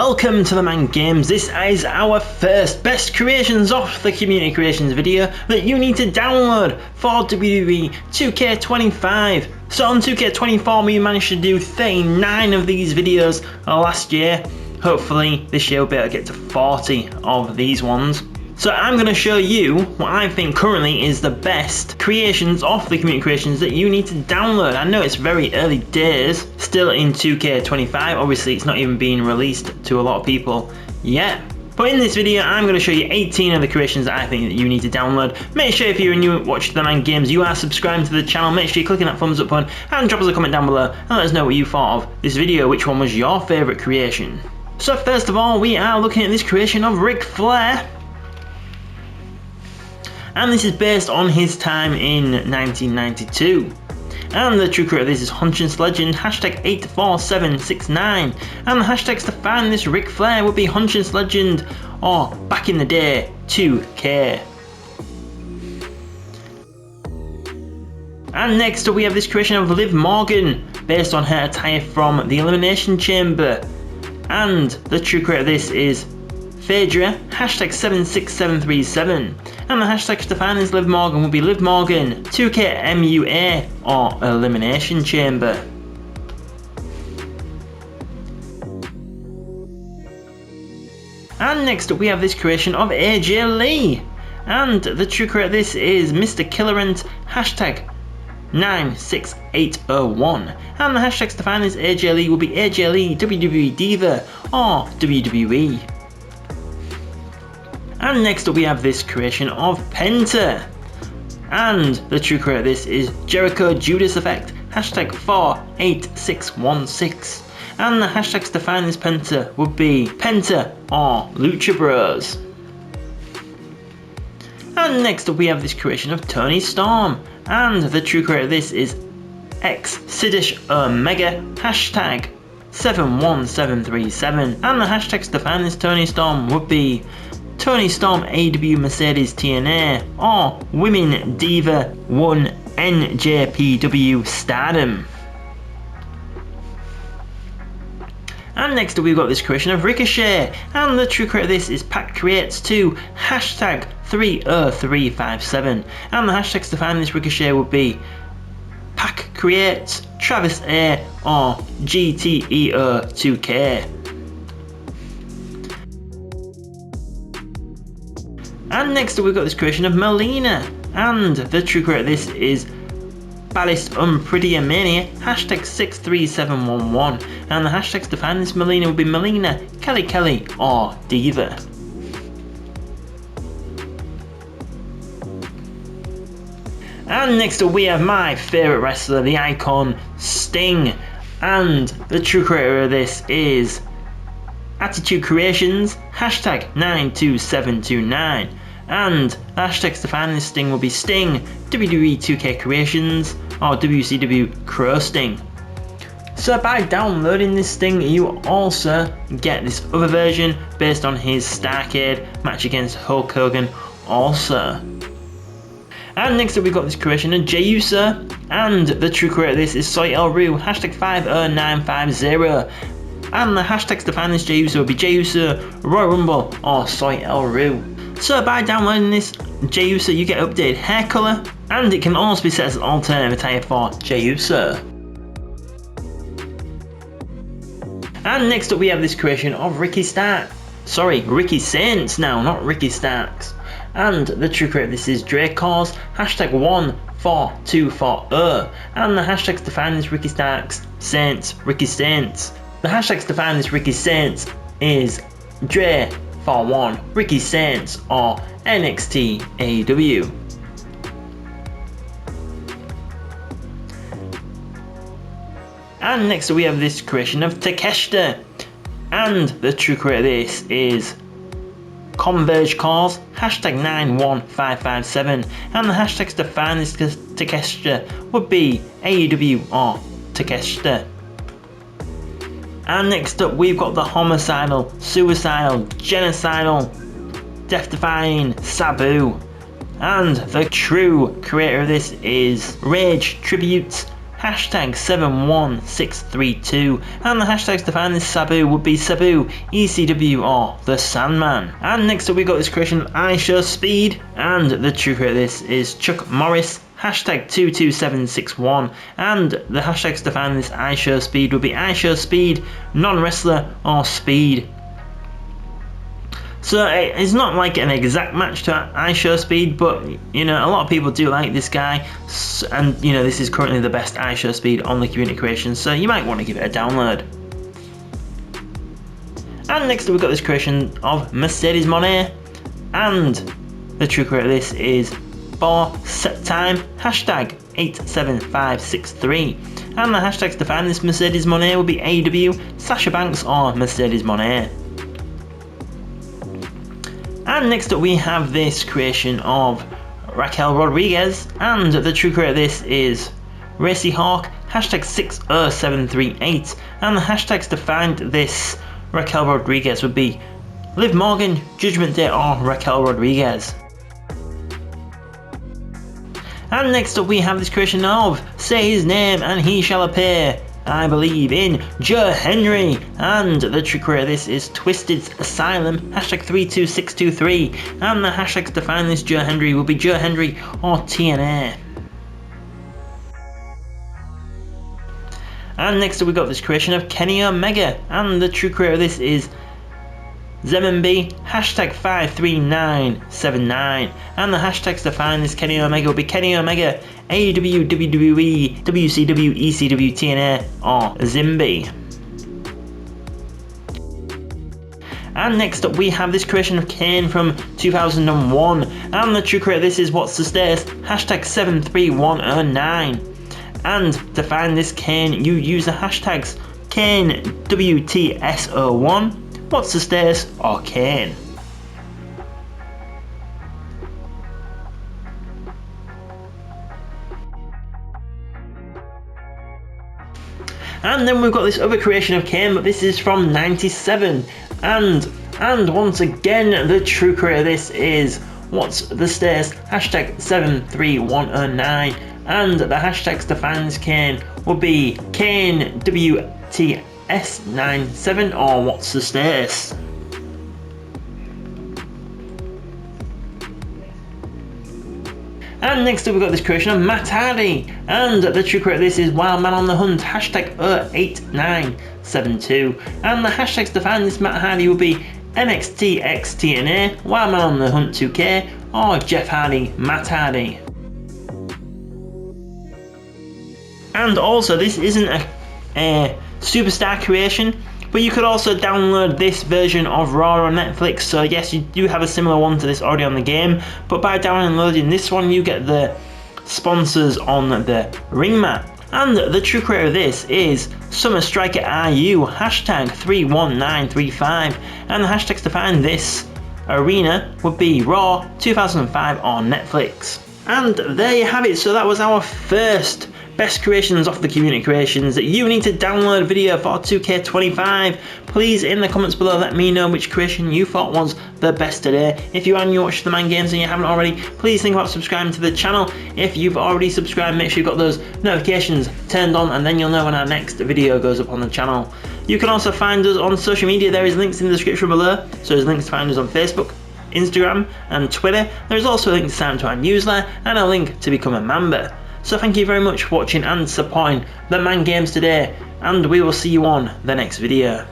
welcome to TheMan Games. This is our first best creations off the community creations video that you need to download for WWE 2K25. So on 2K24 we managed to do 39 of these videos last year. Hopefully this year we'll be able to get to 40 of these ones. So I'm going to show you what I think currently is the best creations off the community creations that you need to download. I know it's very early days, still in 2K25, obviously it's not even being released to a lot of people yet. But in this video I'm going to show you 18 of the creations that I think that you need to download. Make sure if you're new watch TheMan Games you are subscribed to the channel, make sure you're clicking that thumbs up button and drop us a comment down below and let us know what you thought of this video, which one was your favourite creation. So first of all we are looking at this creation of Ric Flair. And this is based on his time in 1992. And the true creator of this is Hunch's Legend, hashtag 84769. And the hashtags to find this Ric Flair would be Hunch's Legend or back in the day 2K. And next up we have this creation of Liv Morgan, based on her attire from the Elimination Chamber. And the true creator of this is Phaedra, hashtag 76737. And the hashtags to find this Liv Morgan will be Liv Morgan, 2KMUA or Elimination Chamber. And next up we have this creation of AJ Lee. And the true creator of this is Mr. Killerent, hashtag 96801. And the hashtags to find this AJ Lee will be AJ Lee, WWE Diva or WWE. And next up we have this creation of Penta. And the true creator of this is Jericho Judas Effect, hashtag 48616. And the hashtags to find this Penta would be Penta or Lucha Bros. And next up we have this creation of Tony Storm. And the true creator of this is X Siddish Omega, hashtag 71737. And the hashtags to find this Tony Storm would be Tony Storm AW Mercedes TNA or Women Diva 1 NJPW Stardom. And next up we've got this creation of Ricochet, and the true creator of this is Pat Creates 2, hashtag 30357. And the hashtags to find this Ricochet would be Pac Creates, Travis A or GTEO2K. And next up we've got this creation of Melina, and the true creator of this is Ballast Unprettier Mania, hashtag 63711. And the hashtags to find this Melina will be Melina, Kelly Kelly or Diva. And next up we have my favourite wrestler, the icon Sting, and the true creator of this is Attitude Creations, hashtag 92729. And the hashtags to find this Sting will be Sting, WWE 2K Creations or WCW Crow Sting. So by downloading this Sting you also get this other version based on his Starrcade match against Hulk Hogan also. And next up we've got this creation of Jey Uso, and the true creator of this is Soy El Rue, hashtag 50950. And the hashtags to find this Jey Uso will be Jey Uso, Royal Rumble or Soy El Rue. So by downloading this Jey Uso you get updated hair colour, and it can also be set as an alternative attire for Jey Uso. And next up we have this creation of Ricky Saints now, not Ricky Starks. And the true creator of this is Dracos, hashtag 14240. And the hashtags to find this Ricky Starks, Saints, Ricky Saints. The hashtags to find this Ricky Saints is Dre41, Ricky Saints or NXT AEW. And next we have this creation of Takeshita, and the true creator of this is Converge Cause, hashtag 91557. And the hashtags to find this Takeshita would be AEW or Takeshita. And next up we've got the homicidal, suicidal, genocidal, death-defying Sabu. And the true creator of this is Rage Tribute, hashtag 71632, and the hashtags to find this Sabu would be Sabu, ECW, or the Sandman. And next up we got this creation of I Show Speed, and the true creator of this is Chuck Morris, hashtag 22761, and the hashtags to find this I Show Speed would be I Show Speed, non-wrestler, or Speed. So it's not like an exact match to I Show Speed, but you know, a lot of people do like this guy, and you know, this is currently the best I Show Speed on the community creation, so you might want to give it a download. And next up we've got this creation of Mercedes Monet, and the true creator of this is for set time, hashtag 87563, and the hashtags to find this Mercedes Monet will be AEW, Sasha Banks, or Mercedes Monet. And next up we have this creation of Raquel Rodriguez, and the true creator of this is Racy Hawk, hashtag 60738, and the hashtags to find this Raquel Rodriguez would be Liv Morgan, Judgment Day, or Raquel Rodriguez. And next up we have this creation of Say His Name and He Shall Appear, I believe in Joe Henry, and the true creator of this is Twisted Asylum, hashtag 32623, and the hashtags to find this Joe Henry will be Joe Henry or TNA. And next up we got this creation of Kenny Omega, and the true creator of this is ZMB, hashtag 53979, and the hashtags to find this Kenny Omega will be Kenny Omega, AEW, WWE, WCW, ECW, TNA, or Zimby. And next up we have this creation of Kane from 2001, and the true creator of this is What's the Status, hashtag 73109, and to find this Kane you use the hashtags Kane WTS01, What's the Status, or Kane. And then we've got this other creation of Kane, but this is from 97, and once again the true creator of this is What's the Status, hashtag 73109, and the hashtags to find this Kane will be Kane WTS97 or What's the Status. And next up we've got this creation of Matt Hardy, and the true creator of this is Wild Man on the Hunt, hashtag 08972, and the hashtags to find this Matt Hardy will be NXTXTNA, Wild Man on the Hunt 2K, or Jeff Hardy, Matt Hardy. And also this isn't a superstar creation, but you could also download this version of Raw on Netflix, so yes, you do have a similar one to this already on the game, but by downloading this one you get the sponsors on the ring mat. And the true creator of this is Summer Striker RU, hashtag 31935, and the hashtags to find this arena would be Raw 2005 on Netflix. And there you have it, so that was our first best creations off the community creations that you need to download video for 2K25. Please in the comments below let me know which creation you thought was the best today. If you are new watching TheMan Games and you haven't already, please think about subscribing to the channel. If you've already subscribed, make sure you've got those notifications turned on, and then you'll know when our next video goes up on the channel. You can also find us on social media. There is links in the description below, so there's links to find us on Facebook, Instagram and Twitter. There's also a link to sign up to our newsletter and a link to become a member. So thank you very much for watching and supporting TheMan Games today, and we will see you on the next video.